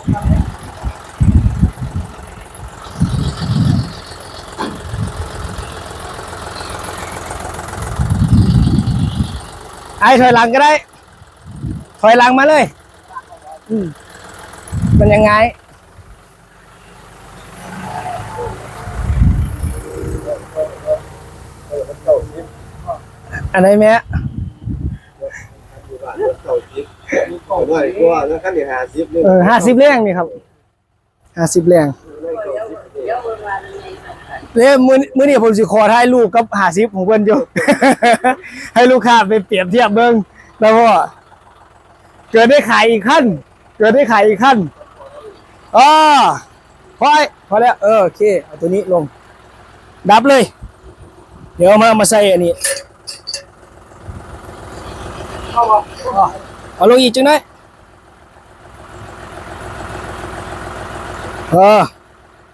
ไอ้ถอยหลังก็ได้ถอยหลังมาเลยมันยังไงอันไหนแม่50แรงนี่ครับ50แรงเนี่ยมื้อนี้ผมสิขอถ่ายรูปกับ50ของเพิ่นอยู่ ให้ลูกค้าไปเปรียบเทียบเบิ่งแล้วว่าเกิดได้ขายอีกขั้นอ๋อพอแล้วโอเคเอาตัวนี้ลงดับเลยเดี๋ยวมาใส่อันนี้เอาลงอีกจังได้